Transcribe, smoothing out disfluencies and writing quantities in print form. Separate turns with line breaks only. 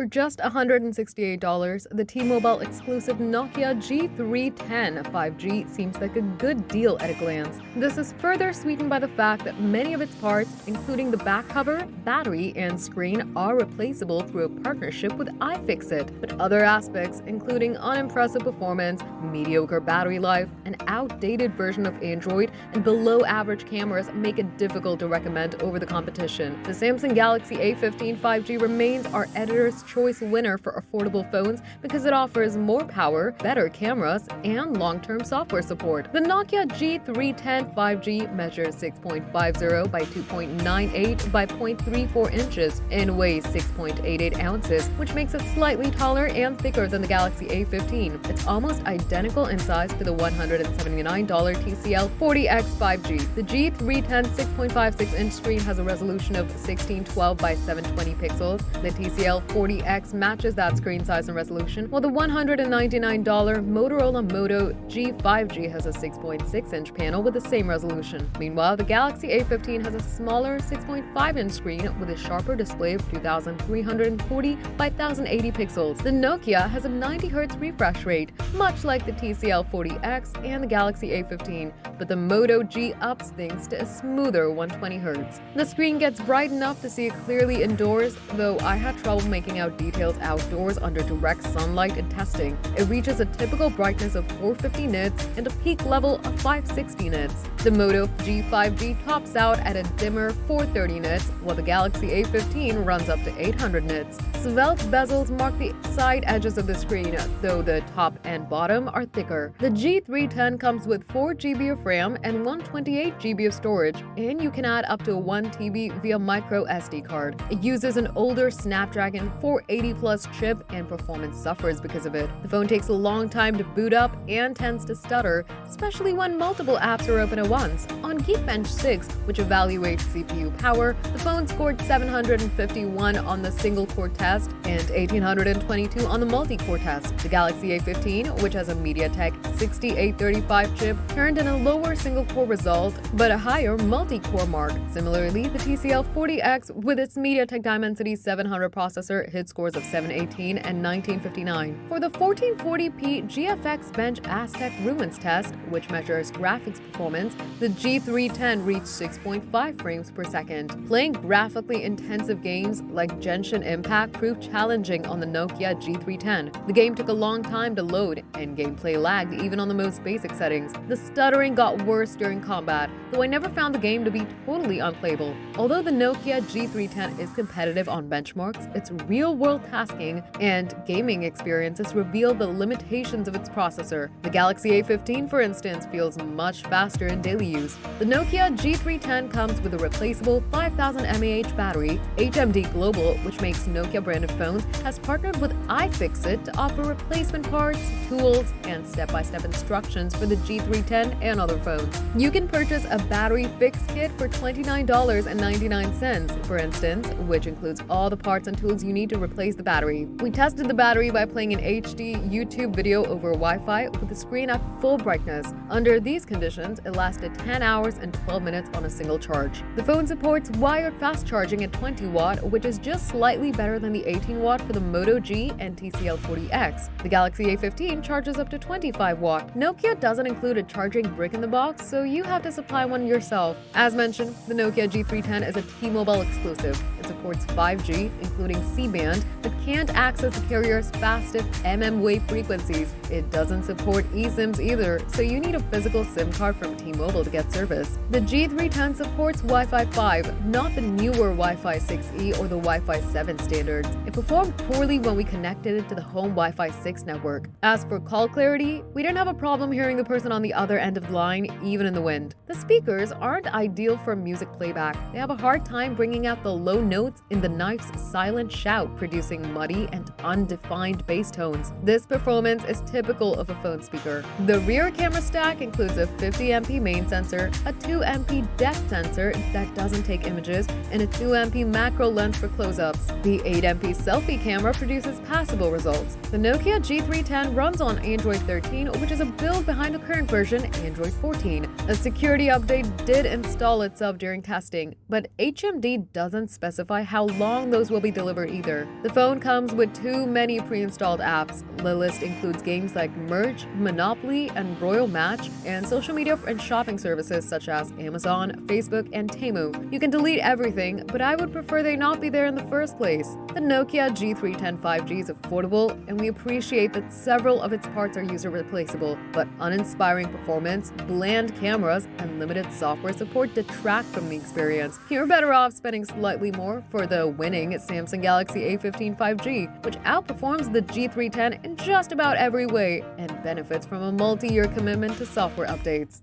For just $168, the T-Mobile exclusive Nokia G310 5G seems like a good deal at a glance. This is further sweetened by the fact that many of its parts, including the back cover, battery, and screen, are replaceable through a partnership with iFixit. But other aspects, including unimpressive performance, mediocre battery life, an outdated version of Android, and below-average cameras make it difficult to recommend over the competition. The Samsung Galaxy A15 5G remains our editor's choice winner for affordable phones because it offers more power, better cameras, and long-term software support. The Nokia G310 5G measures 6.50 by 2.98 by 0.34 inches and weighs 6.88 ounces, which makes it slightly taller and thicker than the Galaxy A15. It's almost identical in size to the $179 TCL 40X 5G. The G310 6.56-inch screen has a resolution of 1612 by 720 pixels. The TCL 40X matches that screen size and resolution, while the $199 Motorola Moto G5G has a 6.6-inch panel with the same resolution. Meanwhile, the Galaxy A15 has a smaller 6.5-inch screen with a sharper display of 2340 by 1080 pixels. The Nokia has a 90 Hz refresh rate, much like the TCL 40X and the Galaxy A15, but the Moto G ups things to a smoother 120 Hz. The screen gets bright enough to see it clearly indoors, though I had trouble making out details outdoors under direct sunlight in testing. It reaches a typical brightness of 450 nits and a peak level of 560 nits. The Moto G5G tops out at a dimmer 430 nits, while the Galaxy A15 runs up to 800 nits. Svelte bezels mark the side edges of the screen, though the top and bottom are thicker. The G310 comes with 4 GB of RAM and 128 GB of storage, and you can add up to 1 TB via micro SD card. It uses an older Snapdragon 480 Plus chip, and performance suffers because of it. The phone takes a long time to boot up and tends to stutter, especially when multiple apps are open at once. On Geekbench 6, which evaluates CPU power, the phone scored 751 on the single-core test and 1822 on the multi-core test. The Galaxy A15, which has a MediaTek 6835 chip, turned in a lower single-core result, but a higher multi-core mark. Similarly, the TCL 40X, with its MediaTek Dimensity 700 processor, hit scores of 718 and 1959. For the 1440p GFX Bench Aztec Lumens test, which measures graphics performance, the G310 reached 6.5 frames per second. Playing graphically intensive games like Genshin Impact proved challenging on the Nokia G310. The game took a long time to load, and gameplay lagged even on the most basic settings. The stuttering got worse during combat, though I never found the game to be totally unplayable. Although the Nokia G310 is competitive on benchmarks, its real-world tasking and gaming experiences reveal the limitations of its processor. The Galaxy A15, for instance, feels much faster in daily use. The Nokia G310 comes with a replaceable 5000 mAh battery. HMD Global, which makes Nokia-branded phones, has partnered with iFixit to offer replacement parts, tools, and step-by-step instructions for the G310 and other phones. You can purchase a battery fix kit for $29.99, for instance, which includes all the parts and tools you need to replace the battery. We tested the battery by playing an HD YouTube video over Wi-Fi with the screen at full brightness. Under these conditions, it lasted 10 hours and 12 minutes on a single charge. The phone supports wired fast charging at 20 watt, which is just slightly better than the 18 watt for the Moto G and TCL 40X. The Galaxy A15 charges up to 25 watt. Nokia doesn't include a charging brick in the box, so you have to supply one yourself. As mentioned, the Nokia G310 is a T-Mobile exclusive. It supports 5G, including C-band, but can't access the carrier's fastest MM-wave frequencies. It doesn't support eSIMs either, so you need a physical SIM card from T-Mobile to get service. The G310 supports Wi-Fi 5, not the newer Wi-Fi 6E or the Wi-Fi 7 standards. It performed poorly when we connected it to the home Wi-Fi 6 network. As for call clarity, we didn't have a problem hearing the person on the other end of the line, even in the wind. The speakers aren't ideal for music playback. They have a hard time bringing out the low notes in the knife's silent shout, producing muddy and undefined bass tones. This performance is typical of a phone speaker. The rear camera stack includes a 50MP main sensor, a 2MP depth sensor that doesn't take images, and a 2MP macro lens for close-ups. The 8MP selfie camera produces passable results. The Nokia G310 runs on Android 13, which is a build behind the current version, Android 14. A security update did install itself during testing, but HMD doesn't specify specify how long those will be delivered either. The phone comes with too many pre-installed apps. The list includes games like Merge, Monopoly, and Royal Match, and social media and shopping services such as Amazon, Facebook, and Temu. You can delete everything, but I would prefer they not be there in the first place. The Nokia G310 5G is affordable, and we appreciate that several of its parts are user replaceable, but uninspiring performance, bland cameras, and limited software support detract from the experience. You're better off spending slightly more for the winning Samsung Galaxy A15 5G, which outperforms the G310 in just about every way and benefits from a multi-year commitment to software updates.